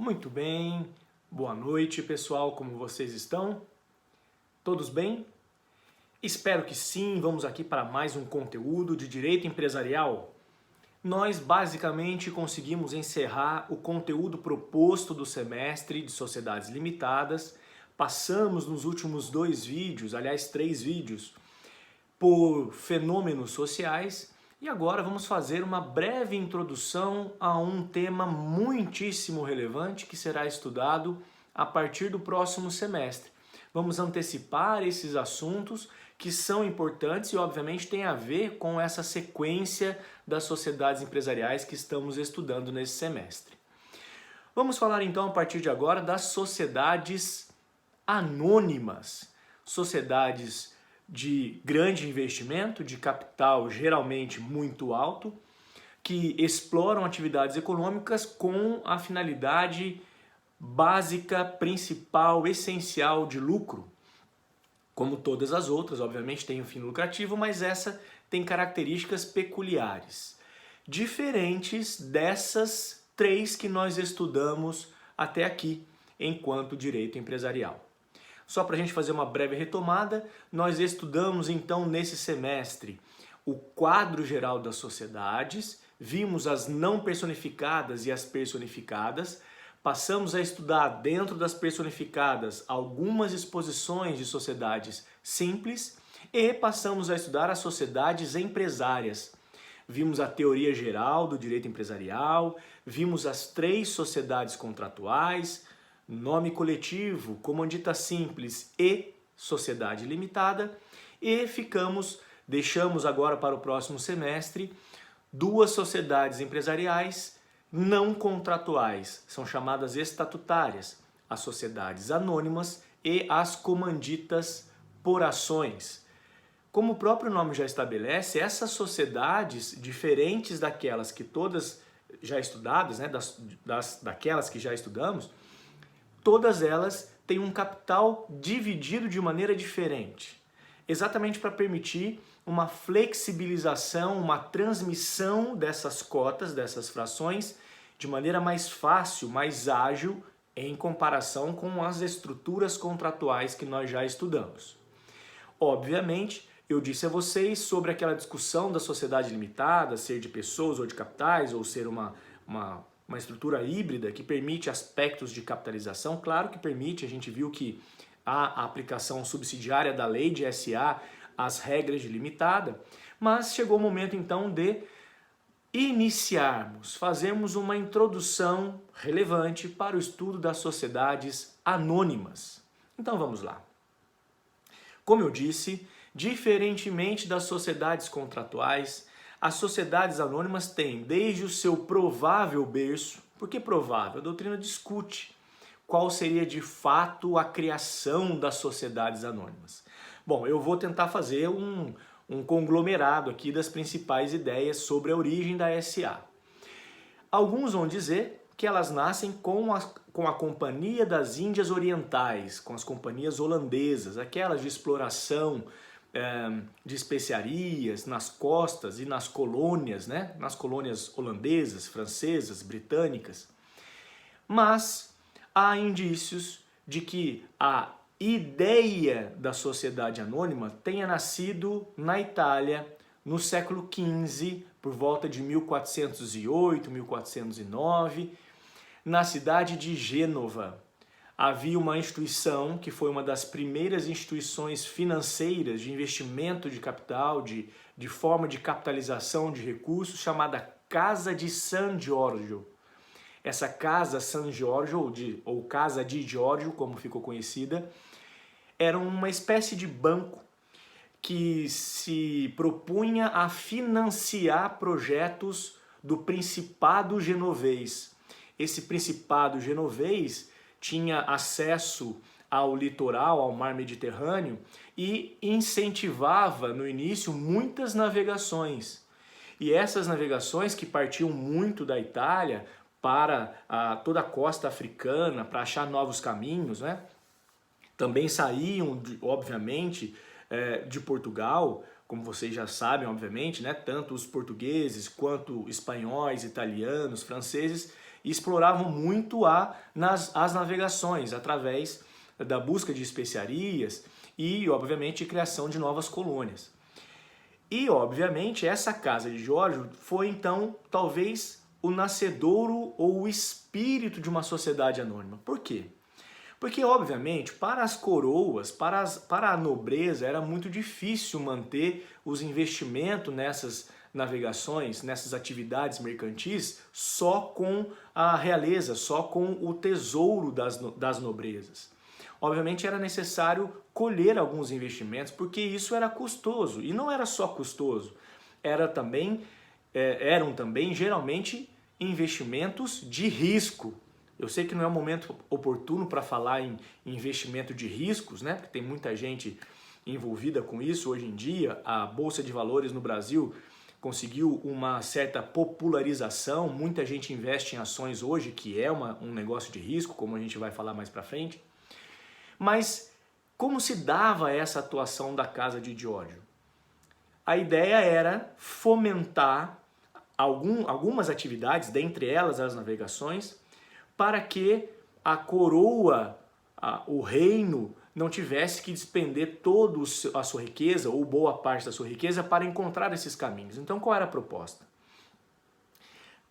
Muito bem, boa noite pessoal, como vocês estão? Todos bem? Espero que sim, vamos aqui para mais um conteúdo de Direito Empresarial. Nós basicamente conseguimos encerrar o conteúdo proposto do semestre de Sociedades Limitadas, passamos nos últimos 2 vídeos, aliás 3 vídeos, por fenômenos sociais. E agora vamos fazer uma breve introdução a um tema muitíssimo relevante que será estudado a partir do próximo semestre. Vamos antecipar esses assuntos que são importantes e obviamente têm a ver com essa sequência das sociedades empresariais que estamos estudando nesse semestre. Vamos falar então a partir de agora das sociedades anônimas, sociedades de grande investimento, de capital geralmente muito alto, que exploram atividades econômicas com a finalidade básica, principal, essencial de lucro. Como todas as outras, obviamente tem um fim lucrativo, mas essa tem características peculiares, diferentes dessas 3 que nós estudamos até aqui, enquanto direito empresarial. Só para a gente fazer uma breve retomada, nós estudamos então nesse semestre o quadro geral das sociedades, vimos as não personificadas e as personificadas, passamos a estudar dentro das personificadas algumas exposições de sociedades simples e passamos a estudar as sociedades empresárias. Vimos a teoria geral do direito empresarial, vimos as 3 sociedades contratuais, nome coletivo, comandita simples e sociedade limitada, e deixamos agora para o próximo semestre 2 sociedades empresariais não contratuais, são chamadas estatutárias, as sociedades anônimas e as comanditas por ações. Como o próprio nome já estabelece, essas sociedades, diferentes daquelas que todas já estudadas, né, daquelas que já estudamos, todas elas têm um capital dividido de maneira diferente, exatamente para permitir uma flexibilização, uma transmissão dessas cotas, dessas frações, de maneira mais fácil, mais ágil, em comparação com as estruturas contratuais que nós já estudamos. Obviamente, eu disse a vocês sobre aquela discussão da sociedade limitada, ser de pessoas ou de capitais, ou ser uma estrutura híbrida que permite aspectos de capitalização. Claro que permite, a gente viu que há a aplicação subsidiária da lei de SA às regras de limitada, mas chegou o momento então de fazermos uma introdução relevante para o estudo das sociedades anônimas. Então vamos lá. Como eu disse, diferentemente das sociedades contratuais, as sociedades anônimas têm, desde o seu provável berço, por que provável? A doutrina discute qual seria de fato a criação das sociedades anônimas. Bom, eu vou tentar fazer um conglomerado aqui das principais ideias sobre a origem da SA. Alguns vão dizer que elas nascem com a Companhia das Índias Orientais, com as companhias holandesas, aquelas de exploração de especiarias nas costas e nas colônias, né? Nas colônias holandesas, francesas, britânicas. Mas há indícios de que a ideia da sociedade anônima tenha nascido na Itália no século XV, por volta de 1408, 1409, na cidade de Gênova. Havia uma instituição que foi uma das primeiras instituições financeiras de investimento de capital, de forma de capitalização de recursos, chamada Casa de San Giorgio. Essa Casa San Giorgio, ou Casa di Giorgio, como ficou conhecida, era uma espécie de banco que se propunha a financiar projetos do Principado Genovês. Esse Principado Genovês tinha acesso ao litoral, ao mar Mediterrâneo, e incentivava no início muitas navegações. E essas navegações, que partiam muito da Itália para toda a costa africana, para achar novos caminhos, né? Também saíam, obviamente, de Portugal, como vocês já sabem, obviamente, né? Tanto os portugueses quanto espanhóis, italianos, franceses, e exploravam muito as navegações através da busca de especiarias e, obviamente, criação de novas colônias. E, obviamente, essa casa de Geórgio foi, então, talvez o nascedouro ou o espírito de uma sociedade anônima. Por quê? Porque, obviamente, para as coroas, para a nobreza, era muito difícil manter os investimentos nessas navegações, nessas atividades mercantis, só com a realeza, só com o tesouro das nobrezas. Obviamente era necessário colher alguns investimentos, porque isso era custoso. E não era só custoso, eram também geralmente investimentos de risco. Eu sei que não é o momento oportuno para falar em investimento de riscos, né? Porque tem muita gente envolvida com isso hoje em dia. A Bolsa de Valores no Brasil conseguiu uma certa popularização, muita gente investe em ações hoje, que é um negócio de risco, como a gente vai falar mais para frente. Mas como se dava essa atuação da casa de Geórgio? A ideia era fomentar algumas atividades, dentre elas as navegações, para que a coroa, o reino, não tivesse que despender toda a sua riqueza, ou boa parte da sua riqueza, para encontrar esses caminhos. Então qual era a proposta?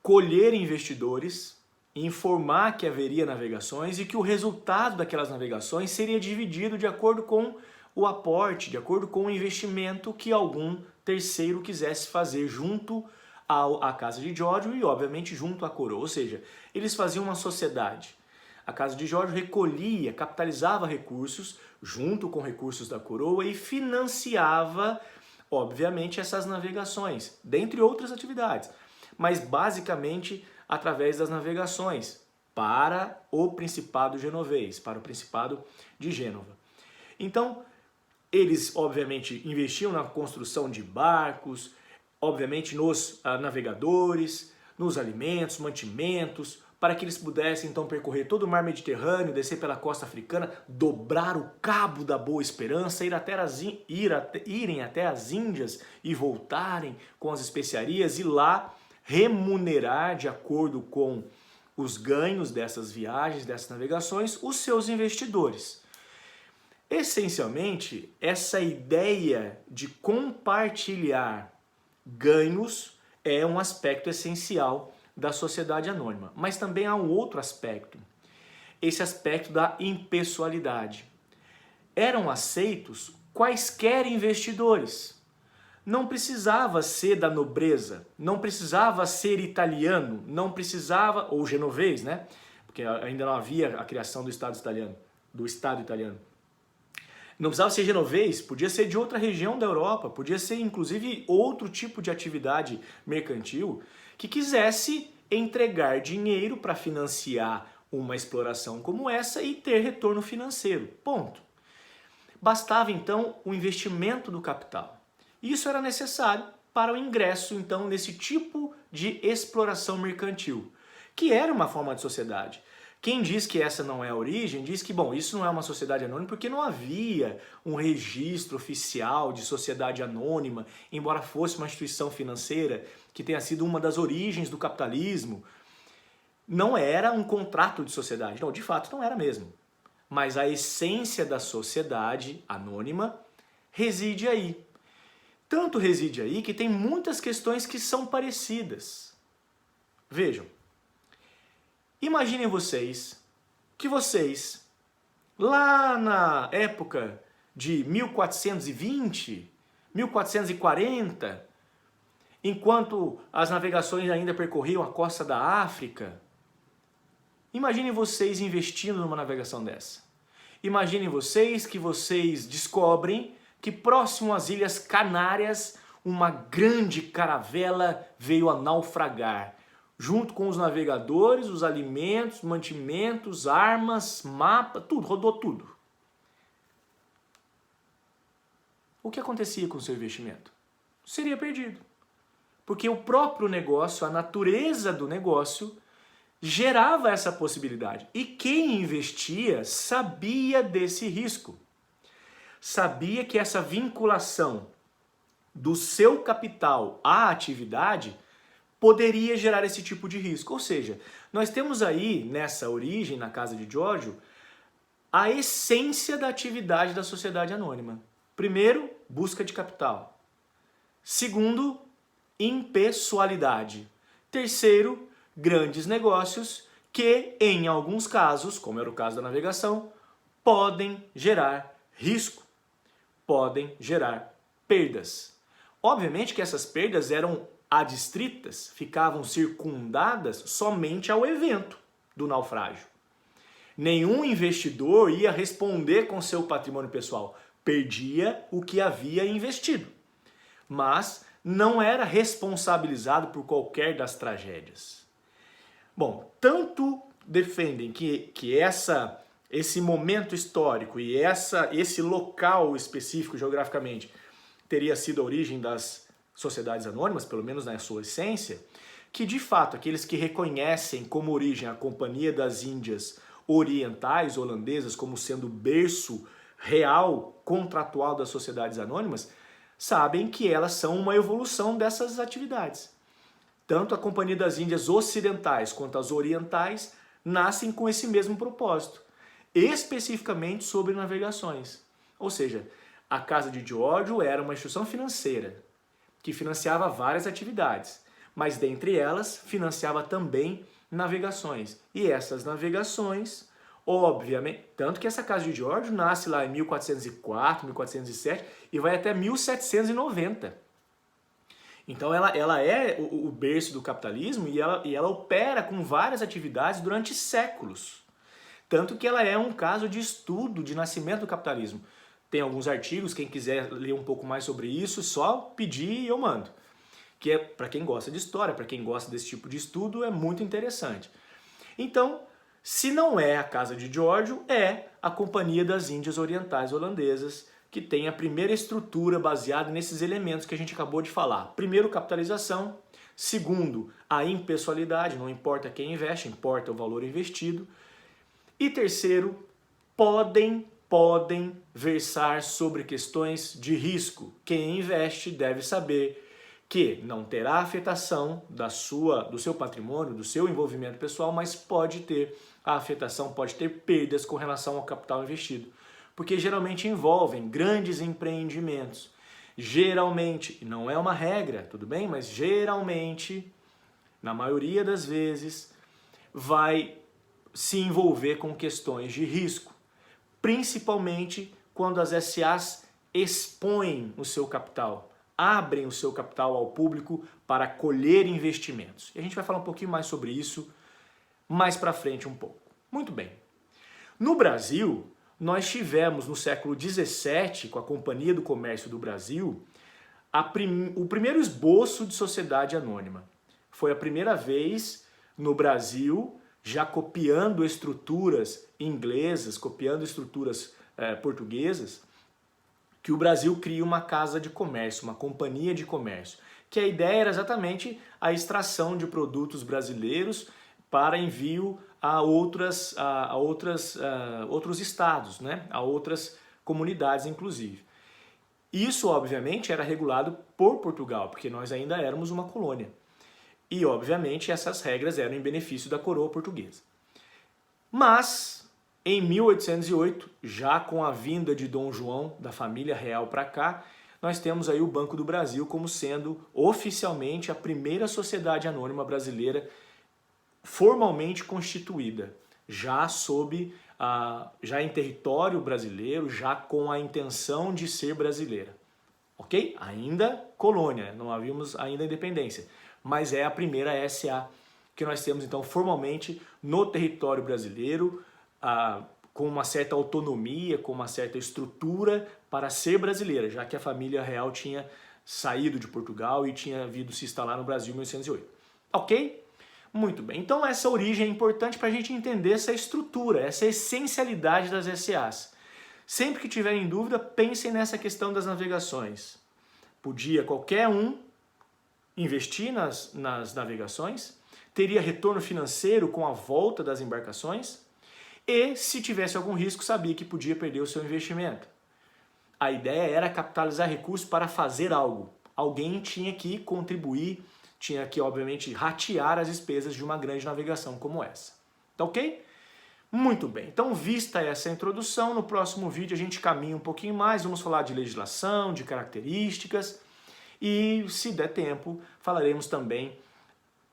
Colher investidores, informar que haveria navegações e que o resultado daquelas navegações seria dividido de acordo com o aporte, de acordo com o investimento que algum terceiro quisesse fazer junto à casa de Geórgio e, obviamente, junto à coroa. Ou seja, eles faziam uma sociedade. A casa de Geórgio recolhia, capitalizava recursos junto com recursos da coroa e financiava, obviamente, essas navegações, dentre outras atividades, mas basicamente através das navegações para o Principado Genovês, para o Principado de Gênova. Então, eles, obviamente, investiam na construção de barcos, obviamente nos navegadores, nos alimentos, mantimentos, para que eles pudessem então percorrer todo o mar Mediterrâneo, descer pela costa africana, dobrar o Cabo da Boa Esperança, irem até as Índias e voltarem com as especiarias e lá remunerar, de acordo com os ganhos dessas viagens, dessas navegações, os seus investidores. Essencialmente, essa ideia de compartilhar ganhos é um aspecto essencial da sociedade anônima. Mas também há um outro aspecto, esse aspecto da impessoalidade. Eram aceitos quaisquer investidores. Não precisava ser da nobreza, não precisava ser italiano, não precisava, ou genovês, né? Porque ainda não havia a criação do Estado italiano. Não precisava ser genovês, podia ser de outra região da Europa, podia ser inclusive outro tipo de atividade mercantil que quisesse entregar dinheiro para financiar uma exploração como essa e ter retorno financeiro. Ponto. Bastava então o investimento do capital. Isso era necessário para o ingresso então nesse tipo de exploração mercantil, que era uma forma de sociedade. Quem diz que essa não é a origem, diz que, bom, isso não é uma sociedade anônima porque não havia um registro oficial de sociedade anônima, embora fosse uma instituição financeira que tenha sido uma das origens do capitalismo. Não era um contrato de sociedade. Não, de fato não era mesmo. Mas a essência da sociedade anônima reside aí. Tanto reside aí que tem muitas questões que são parecidas. Vejam. Imaginem vocês que vocês, lá na época de 1420, 1440, enquanto as navegações ainda percorriam a costa da África, imaginem vocês investindo numa navegação dessa. Imaginem vocês que vocês descobrem que próximo às Ilhas Canárias uma grande caravela veio a naufragar, junto com os navegadores, os alimentos, mantimentos, armas, mapa, tudo, rodou tudo. O que acontecia com o seu investimento? Seria perdido. Porque o próprio negócio, a natureza do negócio, gerava essa possibilidade. E quem investia sabia desse risco. Sabia que essa vinculação do seu capital à atividade poderia gerar esse tipo de risco. Ou seja, nós temos aí, nessa origem, na Casa de Giorgio, a essência da atividade da sociedade anônima. Primeiro, busca de capital. Segundo, impessoalidade. Terceiro, grandes negócios que, em alguns casos, como era o caso da navegação, podem gerar risco, podem gerar perdas. Obviamente que essas perdas eram adstritas, ficavam circundadas somente ao evento do naufrágio. Nenhum investidor ia responder com seu patrimônio pessoal, perdia o que havia investido, mas não era responsabilizado por qualquer das tragédias. Bom, tanto defendem que esse momento histórico e esse local específico geograficamente teria sido a origem das sociedades anônimas, pelo menos na sua essência, que de fato aqueles que reconhecem como origem a Companhia das Índias Orientais holandesas como sendo o berço real, contratual das sociedades anônimas, sabem que elas são uma evolução dessas atividades. Tanto a Companhia das Índias Ocidentais quanto as Orientais nascem com esse mesmo propósito, especificamente sobre navegações. Ou seja, a Casa de Giorgio era uma instituição financeira que financiava várias atividades, mas dentre elas financiava também navegações. E essas navegações, obviamente, tanto que essa Casa de Giorgio nasce lá em 1404, 1407 e vai até 1790. Então ela é o berço do capitalismo e ela opera com várias atividades durante séculos. Tanto que ela é um caso de estudo de nascimento do capitalismo. Tem alguns artigos, quem quiser ler um pouco mais sobre isso, só pedir e eu mando. Que é para quem gosta de história, para quem gosta desse tipo de estudo, é muito interessante. Então, se não é a Casa de Giorgio, é a Companhia das Índias Orientais Holandesas, que tem a primeira estrutura baseada nesses elementos que a gente acabou de falar. Primeiro, capitalização. Segundo, a impessoalidade, não importa quem investe, importa o valor investido. E terceiro, podem versar sobre questões de risco. Quem investe deve saber que não terá afetação do seu patrimônio, do seu envolvimento pessoal, mas pode ter a afetação, pode ter perdas com relação ao capital investido. Porque geralmente envolvem grandes empreendimentos. Geralmente, não é uma regra, tudo bem? Mas geralmente, na maioria das vezes, vai se envolver com questões de risco. Principalmente quando as SAs expõem o seu capital, abrem o seu capital ao público para colher investimentos. E a gente vai falar um pouquinho mais sobre isso mais para frente um pouco. Muito bem. No Brasil, nós tivemos no século XVII, com a Companhia do Comércio do Brasil, o primeiro esboço de sociedade anônima. Foi a primeira vez no Brasil, já copiando estruturas inglesas, copiando estruturas portuguesas, que o Brasil cria uma casa de comércio, uma companhia de comércio, que a ideia era exatamente a extração de produtos brasileiros para envio a outros estados, né? A outras comunidades, inclusive. Isso, obviamente, era regulado por Portugal, porque nós ainda éramos uma colônia. E, obviamente, essas regras eram em benefício da coroa portuguesa. Mas, em 1808, já com a vinda de Dom João, da família real para cá, nós temos aí o Banco do Brasil como sendo oficialmente a primeira sociedade anônima brasileira formalmente constituída, já já em território brasileiro, já com a intenção de ser brasileira. Ok? Ainda colônia, não havíamos ainda independência, mas é a primeira SA que nós temos então formalmente no território brasileiro, com uma certa autonomia, com uma certa estrutura para ser brasileira, já que a família real tinha saído de Portugal e tinha vindo se instalar no Brasil em 1808. Ok? Muito bem. Então essa origem é importante para a gente entender essa estrutura, essa essencialidade das SAs. Sempre que tiverem dúvida, pensem nessa questão das navegações. Podia qualquer um investir nas navegações, teria retorno financeiro com a volta das embarcações e, se tivesse algum risco, sabia que podia perder o seu investimento. A ideia era capitalizar recursos para fazer algo. Alguém tinha que contribuir, tinha que, obviamente, ratear as despesas de uma grande navegação como essa. Tá ok? Muito bem, então vista essa introdução, no próximo vídeo a gente caminha um pouquinho mais, vamos falar de legislação, de características e, se der tempo, falaremos também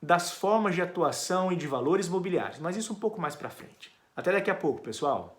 das formas de atuação e de valores mobiliários, mas isso um pouco mais para frente. Até daqui a pouco, pessoal!